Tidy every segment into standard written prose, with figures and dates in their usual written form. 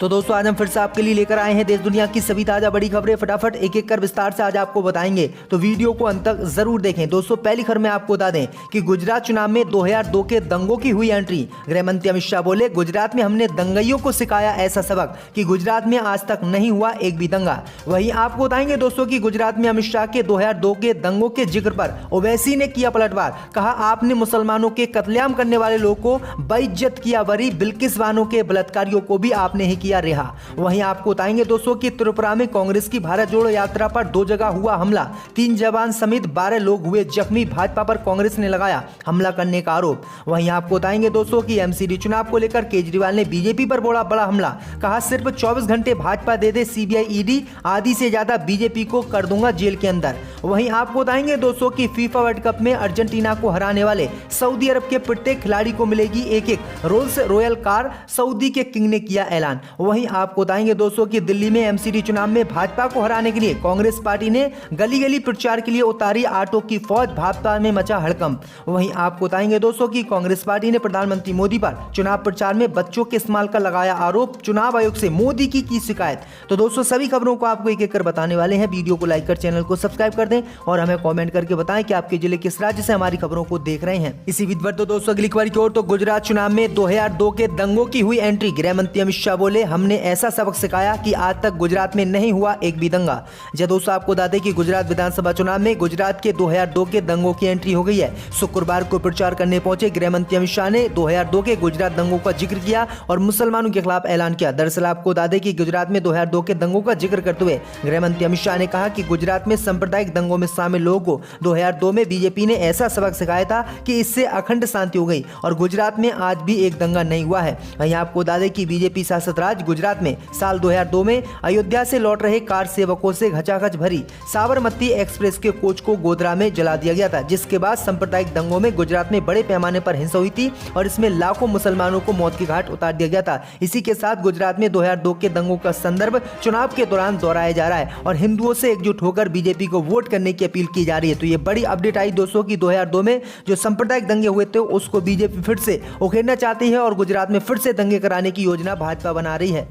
तो दोस्तों आज हम फिर से आपके लिए लेकर आए हैं देश दुनिया की सभी ताजा बड़ी खबरें। फटाफट एक एक कर विस्तार से आज आपको बताएंगे, तो वीडियो को अंत तक जरूर देखें। दोस्तों पहली खबर में आपको बता दें कि गुजरात चुनाव में 2002 के दंगों की हुई एंट्री। गृह मंत्री अमित शाह बोले, गुजरात में हमने दंगइयों को सिखाया ऐसा सबक कि गुजरात में आज तक नहीं हुआ एक भी दंगा। वहीं आपको बताएंगे दोस्तों की गुजरात में अमित शाह के 2002 के दंगों के जिक्र पर ओवैसी ने किया पलटवार। कहा, आपने मुसलमानों के कत्लेआम करने वाले लोगों को बेइज्जत किया बरी, बिल्किस बानो के बलात्कारियों को भी आपने ही किया रिहा। वहीं आपको बताएंगे दोस्तों कि त्रिपुरा में कांग्रेस की भारत जोड़ो यात्रा पर 2 जगह हुआ हमला, 3 जवान समेत 12 लोग हुए जख्मी। भाजपा पर कांग्रेस ने लगाया हमला करने का आरोप। वहीं आपको बताएंगे दोस्तों कि एमसीडी चुनाव को लेकर केजरीवाल ने बीजेपी पर बोला बड़ा हमला। कहा, सिर्फ 24 घंटे भाजपा दे दे सीबीआई ईडी, आधी से ज्यादा बीजेपी को कर दूंगा जेल के अंदर। वहीं आपको बताएंगे दोस्तों कि फीफा वर्ल्ड कप में अर्जेंटीना को हराने वाले सऊदी अरब के प्रत्येक खिलाड़ी को मिलेगी एक रोल्स रॉयल कार, सऊदी के किंग ने किया ऐलान। वहीं आपको बताएंगे दोस्तों कि दिल्ली में एमसीडी चुनाव में भाजपा को हराने के लिए कांग्रेस पार्टी ने गली गली प्रचार के लिए उतारी ऑटो की फौज, भाजपा में मचा हड़कंप। वहीं आपको बताएंगे दोस्तों कि कांग्रेस पार्टी ने प्रधानमंत्री मोदी पर चुनाव प्रचार में बच्चों के इस्तेमाल का लगाया आरोप, चुनाव आयोग से मोदी की शिकायत। तो दोस्तों सभी खबरों को आपको एक एक कर बताने वाले हैं। वीडियो को लाइक कर चैनल को सब्सक्राइब कर दें और हमें कमेंट करके बताएं कि आपके जिले किस राज्य से हमारी खबरों को देख रहे हैं। इसी बीच पर तो दोस्तों अगली खबर की ओर, तो गुजरात चुनाव में 2002 के दंगों की हुई एंट्री। गृह मंत्री अमित शाह बोले, हमने ऐसा सबक सिखाया कि आज तक गुजरात में नहीं हुआ एक भी दंगा। जब दोस्तों आपको बता दें कि गुजरात विधानसभा चुनाव में गुजरात के 2002 के दंगों की एंट्री हो गई है। शुक्रवार को प्रचार करने पहुंचे गृह मंत्री अमित शाह ने 2002 के गुजरात दंगों का जिक्र किया और मुसलमानों के खिलाफ ऐलान किया। दरअसल आपको बता दें कि गुजरात में 2002 के दंगों का जिक्र करते हुए गृह मंत्री अमित शाह ने कहा कि गुजरात में सांप्रदायिक दंगों में शामिल लोगों को 2002 में बीजेपी ने ऐसा सबक सिखाया था कि इससे अखंड शांति हो गई और गुजरात में आज भी एक दंगा नहीं हुआ है। वहीं आपको बता दें कि बीजेपी शासित राज्य गुजरात में साल 2002 में अयोध्या से लौट रहे कार सेवकों से घचाघच भरी साबरमती एक्सप्रेस के कोच को गोधरा में जला दिया गया था, जिसके बाद सांप्रदायिक दंगों में गुजरात में बड़े पैमाने पर हिंसा हुई थी और इसमें लाखों मुसलमानों को मौत के घाट उतार दिया गया था। इसी के साथ गुजरात में 2002 के दंगों का संदर्भ चुनाव के दौरान दोहराया जा रहा है और हिंदुओं से एकजुट होकर बीजेपी को वोट करने की अपील की जा रही है। तो ये बड़ी अपडेट आई दोस्तों की 2002 में जो सांप्रदायिक दंगे हुए थे उसको बीजेपी फिर से उखेड़ना चाहती है और गुजरात में फिर से दंगे कराने की योजना भाजपा बना रही है।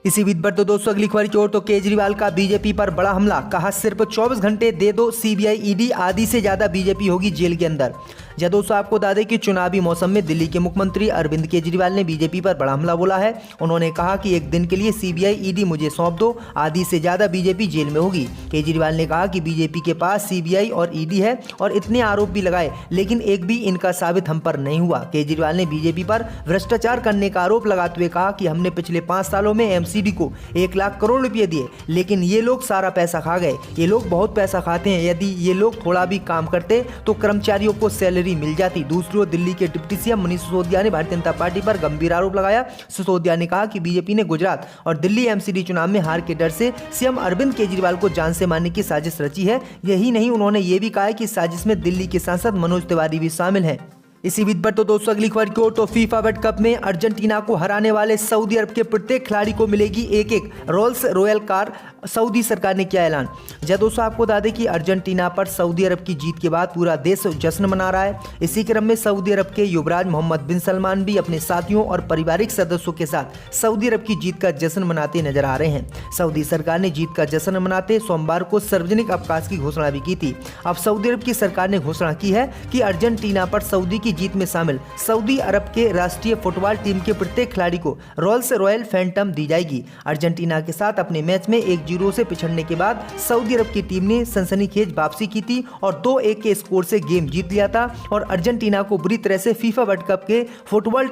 इसी बीच पर तो दोस्तों अगली खबर की ओर, तो केजरीवाल का बीजेपी पर बड़ा हमला। कहा, सिर्फ 24 घंटे दे दो सीबीआई ईडी, आधी से ज्यादा बीजेपी होगी जेल के अंदर। जब दोस्तों आपको बता दें कि चुनावी मौसम में दिल्ली के मुख्यमंत्री अरविंद केजरीवाल ने बीजेपी पर बड़ा हमला बोला है। उन्होंने कहा कि एक दिन के लिए सीबीआई ईडी मुझे सौंप दो, आधी से ज्यादा बीजेपी जेल में होगी। केजरीवाल ने कहा कि बीजेपी के पास सीबीआई और ईडी है और इतने आरोप भी लगाए, लेकिन एक भी इनका साबित हम पर नहीं हुआ। केजरीवाल ने बीजेपी पर भ्रष्टाचार करने का आरोप लगाते हुए कहा कि हमने पिछले 5 सालों में एमसीडी को 1 लाख करोड़ रुपए दिए, लेकिन ये लोग सारा पैसा खा गए। ये लोग बहुत पैसा खाते हैं, यदि ये लोग थोड़ा भी काम करते तो कर्मचारियों को सैलरी मिल जाती। दूसरी ओर दिल्ली के डिप्टी सीएम मनीष सिसोदिया ने भारतीय जनता पार्टी पर गंभीर आरोप लगाया। सिसोदिया ने कहा कि बीजेपी ने गुजरात और दिल्ली एमसीडी चुनाव में हार के डर से सीएम अरविंद केजरीवाल को जान से मारने की साजिश रची है। यही नहीं, उन्होंने ये भी कहा है कि इस साजिश में दिल्ली के सांसद मनोज तिवारी भी शामिल हैं। इसी बीच पर तो दोस्तों अगली खबर की ओर, तो फीफा वर्ल्ड कप में अर्जेंटीना को हराने वाले सऊदी अरब के प्रत्येक खिलाड़ी को मिलेगी एक रोल्स रॉयल कार, सऊदी सरकार ने किया ऐलान। जब दोस्तों आपको बता दें कि अर्जेंटीना पर सऊदी अरब की जीत के बाद पूरा देश जश्न मना रहा है। इसी क्रम में सऊदी अरब के युवराज मोहम्मद बिन सलमान भी अपने साथियों और पारिवारिक सदस्यों के साथ सऊदी अरब की जीत का जश्न मनाते नजर आ रहे हैं। सऊदी सरकार ने जीत का जश्न मनाते सोमवार को सार्वजनिक अवकाश की घोषणा भी की थी। अब सऊदी अरब की सरकार ने घोषणा की है कि अर्जेंटीना पर सऊदी की जीत में शामिल सऊदी अरब के राष्ट्रीय फुटबॉल टीम के प्रत्येक खिलाड़ी को रोल्स रॉयल फैंटम दी जाएगी। अर्जेंटीना के साथ अपने मैच में 1-0 से पिछड़ने के बाद सऊदी अरब की टीम ने सनसनीखेज वापसी की थी और 2-1 के स्कोर से गेम जीत लिया था और अर्जेंटीना को बुरी तरह से फीफा वर्ल्ड कप के फुटबॉल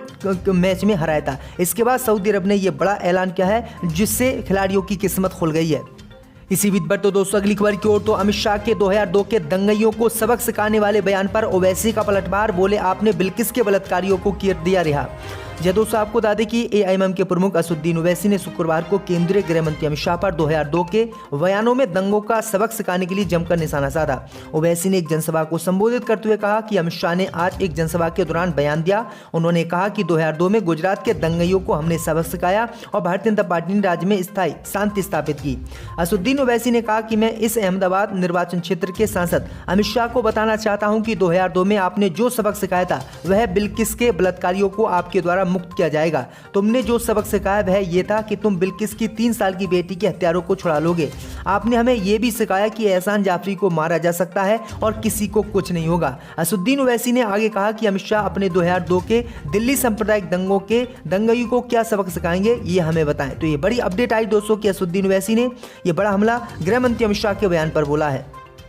मैच में हराया था। इसके बाद सऊदी अरब ने यह बड़ा ऐलान किया है, जिससे खिलाड़ियों की किस्मत खुल गई है। इसी बीच पर तो दोस्तों अगली खबर की ओर, तो अमित शाह के 2002 के दंगइयों को सबक सिखाने वाले बयान पर ओवैसी का पलटवार। बोले, आपने बिल्किस के बलात्कारियों को किया दिया रिहा। जब दोस्तों आपको बता दें कि एआईएमएम के प्रमुख असदुद्दीन ओवैसी ने शुक्रवार को केंद्रीय गृह मंत्री अमित शाह पर 2002 के बयानों में दंगों का सबक सिखाने के लिए जमकर निशाना साधा। ओवैसी ने एक जनसभा को संबोधित करते हुए कहा कि अमित शाह ने आज एक जनसभा के दौरान बयान दिया। उन्होंने कहा कि 2002 में गुजरात के दंगइयों को हमने सबक सिखाया और भारतीय जनता पार्टी ने राज्य में स्थायी शांति स्थापित की। असदुद्दीन ओवैसी ने कहा कि मैं इस अहमदाबाद निर्वाचन क्षेत्र के सांसद अमित शाह को बताना चाहता हूं कि 2002 में आपने जो सबक सिखाया था वह बिल्किस के बलात्कारियों को आपके द्वारा मुक्त किया जाएगा। तुमने जो सबक सिखाया वह ये था कि तुम बिल्किस की 3 साल की बेटी के हत्यारों को छुड़ा लोगे। आपने हमें यह भी सिखाया कि एहसान जाफरी को मारा जा सकता है और किसी को कुछ नहीं होगा। असदुद्दीन ओवैसी ने आगे कहा कि अमित शाह अपने 2002 के दिल्ली सांप्रदायिक दंगों के दंगाइयों को क्या सबक सिखाएंगे, ये हमें बताएं। तो ये बड़ी अपडेट आई दोस्तों कि असदुद्दीन ओवैसी ने यह बड़ा हमला गृह मंत्री अमित शाह के बयान पर बोला है।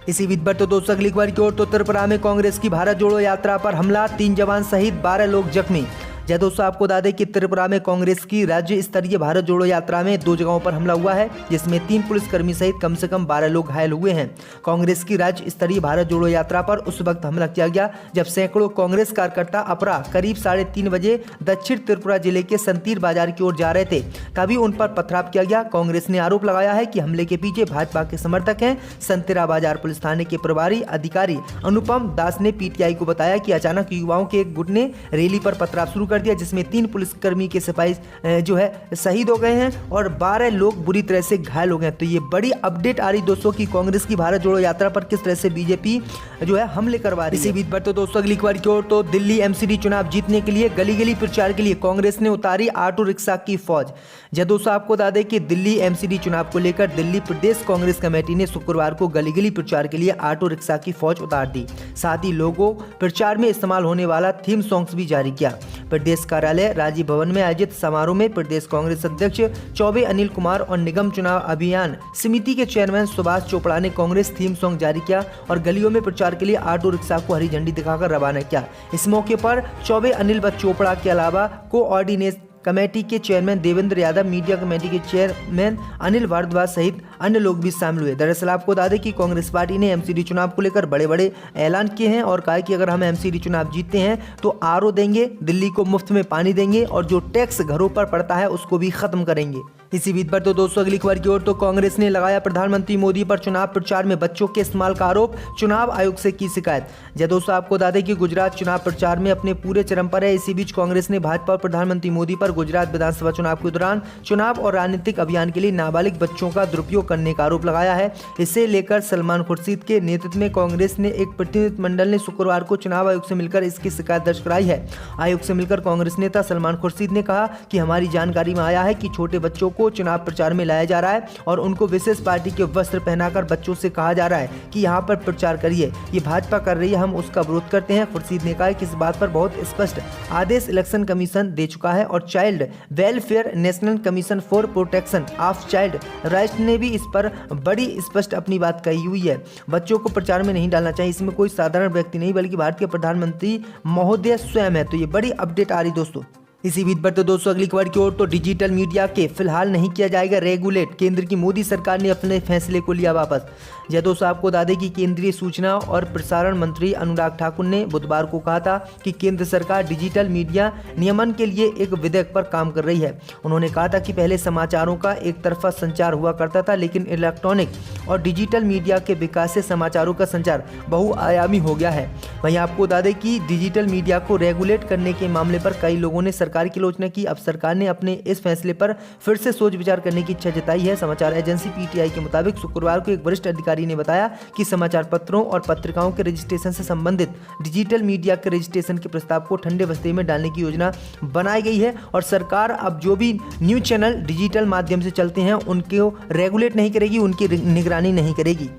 इसी बीच पर तो दोस्तों अगली खबर की ओर तो त्रिपुरा में कांग्रेस की भारत जोड़ो यात्रा पर हमला, 3 जवान सहित 12 लोग जख्मी। जय दोस्तों, आपको बता दें कि त्रिपुरा में कांग्रेस की राज्य स्तरीय भारत जोड़ो यात्रा में 2 जगहों पर हमला हुआ है, जिसमें 3 पुलिसकर्मी सहित कम से कम 12 लोग घायल हुए हैं। कांग्रेस की राज्य स्तरीय भारत जोड़ो यात्रा पर उस वक्त हमला किया गया जब सैकड़ों कांग्रेस कार्यकर्ता अपराह करीब 3:30 बजे दक्षिण त्रिपुरा जिले के संतीर बाजार की ओर जा रहे थे, तभी उन पर पथराव किया गया। कांग्रेस ने आरोप लगाया है कि हमले के पीछे भाजपा के समर्थक हैं। संतीरा बाजार पुलिस थाने के प्रभारी अधिकारी अनुपम दास ने पीटीआई को बताया कि अचानक युवाओं के एक गुट ने रैली पर पथराव शुरू कर दिया, जिसमें 3 पुलिसकर्मी के सिपाही जो है शहीद हो गए हैं और 12 लोग बुरी तरह से घायल हो गए। तो ये बड़ी अपडेट आ रही दोस्तों कि कांग्रेस की भारत जोड़ो यात्रा पर किस तरह से बीजेपी जो है हमले करवा रही है। इसी बीच पर तो दोस्तों अगली खबर की ओर तो दिल्ली एमसीडी चुनाव जीतने के लिए गली गली प्रचार के लिए कांग्रेस ने उतारी ऑटो रिक्शा की फौज। जय दोस्तों, आपको बता दें कि दिल्ली एमसीडी चुनाव को लेकर दिल्ली प्रदेश कांग्रेस कमेटी ने शुक्रवार को गली गली प्रचार के लिए ऑटो रिक्शा की फौज उतार दी। साथ ही लोगों प्रचार में इस्तेमाल होने वाला थीम सॉन्ग्स भी जारी किया। प्रदेश कार्यालय राजीव भवन में आयोजित समारोह में प्रदेश कांग्रेस अध्यक्ष चौबे अनिल कुमार और निगम चुनाव अभियान समिति के चेयरमैन सुभाष चोपड़ा ने कांग्रेस थीम सॉन्ग जारी किया और गलियों में प्रचार के लिए ऑटो रिक्शा को हरी झंडी दिखाकर रवाना किया। इस मौके पर चौबे अनिल व चोपड़ा के अलावा कोऑर्डिनेशन कमेटी के chairman Devendra Yadav, media committee के चेयरमैन अनिल भारद्वाज सहित अन्य लोग भी शामिल हुए। दरअसल आपको बता दें कि कांग्रेस पार्टी ने एमसीडी चुनाव को लेकर बड़े बड़े ऐलान किए हैं और कहा कि अगर हम एमसीडी चुनाव जीतते हैं तो आरओ देंगे, दिल्ली को मुफ्त में पानी देंगे और जो टैक्स घरों पर पड़ता है उसको भी खत्म करेंगे। इसी बीच पर तो दोस्तों अगली खबर की ओर तो कांग्रेस ने लगाया प्रधानमंत्री मोदी पर चुनाव प्रचार में बच्चों के इस्तेमाल का आरोप, चुनाव आयोग से की शिकायत। जय दोस्तों, आपको बता दें कि गुजरात चुनाव प्रचार में अपने पूरे चरम पर है। इसी बीच कांग्रेस ने भाजपा और प्रधानमंत्री मोदी पर गुजरात विधानसभा चुनाव के दौरान चुनाव और राजनीतिक अभियान के लिए नाबालिग बच्चों का दुरुपयोग करने का आरोप लगाया है। इसे लेकर सलमान खुर्शीद के नेतृत्व में कांग्रेस ने एक प्रतिनिधिमंडल ने शुक्रवार को चुनाव आयोग से मिलकर इसकी शिकायत दर्ज कराई है। आयोग से मिलकर कांग्रेस नेता सलमान खुर्शीद ने कहा कि हमारी जानकारी में आया है कि छोटे बच्चों को चुनाव प्रचार में लाया जा रहा है और उनको विशेष पार्टी के वस्त्र पहनाकर बच्चों से कहा जा रहा है कि यहाँ पर प्रचार करिए। ये भाजपा कर रही है, हम उसका विरोध करते हैं। खुर्शीद ने कहा कि इस बात पर बहुत स्पष्ट आदेश इलेक्शन कमीशन दे चुका है और child welfare national commission for protection of child rights ने भी इस पर बड़ी स्पष्ट अपनी बात कही हुई है। बच्चों को प्रचार में नहीं डालना चाहिए। इसमें कोई साधारण व्यक्ति नहीं बल्कि भारत के प्रधानमंत्री महोदय स्वयं है। तो ये बड़ी अपडेट आ रही दोस्तों। इसी बीच पर तो दोस्तों अगली खबर की ओर तो डिजिटल मीडिया के फिलहाल नहीं किया जाएगा रेगुलेट, केंद्र की मोदी सरकार ने अपने फैसले को लिया वापस। जय दोस्तों, आपको बता दें कि केंद्रीय सूचना और प्रसारण मंत्री अनुराग ठाकुर ने बुधवार को कहा था कि केंद्र सरकार डिजिटल मीडिया नियमन के लिए एक विधेयक पर काम कर रही है। उन्होंने कहा था कि पहले समाचारों का एक तरफा संचार हुआ करता था, लेकिन इलेक्ट्रॉनिक और डिजिटल मीडिया के विकास से समाचारों का संचार बहुआयामी हो गया है। वहीं आपको बता दें कि डिजिटल मीडिया को रेगुलेट करने के मामले पर कई लोगों ने सरकार की आलोचना की। अब सरकार ने अपने इस फैसले पर फिर से सोच विचार करने की इच्छा जताई है। समाचार एजेंसी पीटीआई के मुताबिक शुक्रवार को एक वरिष्ठ अधिकारी ने बताया कि समाचार पत्रों और पत्रिकाओं के रजिस्ट्रेशन से संबंधित डिजिटल मीडिया के रजिस्ट्रेशन के प्रस्ताव को ठंडे बस्ते में डालने की योजना बनाई गई है और सरकार अब जो भी न्यूज चैनल डिजिटल माध्यम से चलते हैं उनको रेगुलेट नहीं करेगी, उनकी निगरानी नहीं करेगी।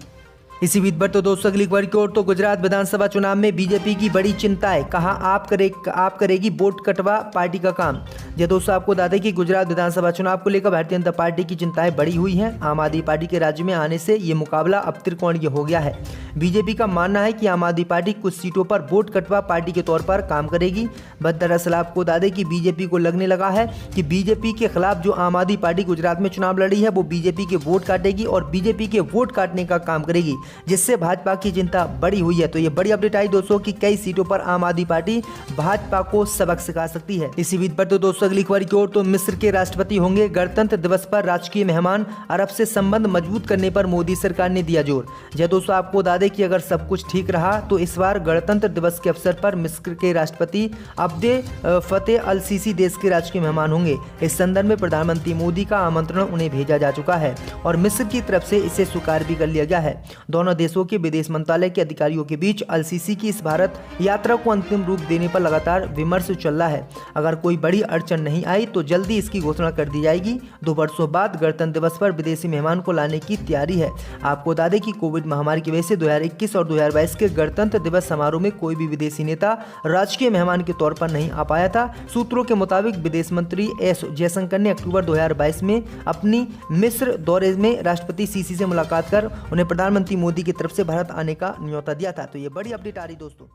इसी बीच पर तो दोस्तों अगली खबर की ओर तो गुजरात विधानसभा चुनाव में बीजेपी की बड़ी चिंता है, कहा आप करेगी वोट कटवा पार्टी का काम। ये दोस्तों आपको बता दें कि गुजरात विधानसभा चुनाव को लेकर भारतीय जनता पार्टी की चिंताएं बढ़ी हुई हैं। आम आदमी पार्टी के राज्य में आने से ये मुकाबला अब त्रिकोणीय हो गया है। बीजेपी का मानना है कि आम आदमी पार्टी कुछ सीटों पर वोट कटवा पार्टी के तौर पर काम करेगी। बस दरअसल आपको बता दें कि बीजेपी को लगने लगा है कि बीजेपी के खिलाफ जो आम आदमी पार्टी गुजरात में चुनाव लड़ी है वो बीजेपी के वोट काटेगी और बीजेपी के वोट काटने का काम करेगी, जिससे भाजपा की चिंता बढ़ी हुई है। तो ये बड़ी अपडेट आई दोस्तों कि कई सीटों पर आम आदमी पार्टी भाजपा को सबक सिखा सकती है। इसी बीच पर तो दोस्तों अगली खबर की ओर तो मिस्र के राष्ट्रपति होंगे गणतंत्र दिवस पर राजकीय मेहमान, अरब से संबंध मजबूत करने पर मोदी सरकार ने दिया जोर। जय दोस्तों आपको बता दें कि अगर सब कुछ ठीक रहा तो इस बार गणतंत्र दिवस के अवसर पर मिस्र के राष्ट्रपति अब्दे फतेह अल सीसी देश के राजकीय मेहमान होंगे। इस संदर्भ में प्रधानमंत्री मोदी का आमंत्रण उन्हें भेजा जा चुका है और मिस्र की तरफ से इसे स्वीकार भी कर लिया गया है। दोनों देशों के विदेश मंत्रालय के अधिकारियों के बीच अल-सीसी की इस भारत यात्रा को अंतिम रूप देने पर लगातार विमर्श चल रहा है। अगर कोई बड़ी अड़चन नहीं आई तो जल्दी इसकी घोषणा कर दी जाएगी। 2 वर्षों बाद गणतंत्र दिवस पर विदेशी मेहमान को लाने की तैयारी है। आपको बता दें कि कोविड महामारी की वजह से 2021 और 2022 के गणतंत्र दिवस समारोह में कोई भी विदेशी नेता राजकीय मेहमान के तौर पर नहीं आ पाया था। सूत्रों के मुताबिक विदेश मंत्री एस जयशंकर ने अक्टूबर 2022 में अपनी मिस्र दौरे में राष्ट्रपति सीसी से मुलाकात कर उन्हें प्रधानमंत्री मोदी की तरफ से भारत आने का न्योता दिया था। तो ये बड़ी अपडेट आ रही दोस्तों।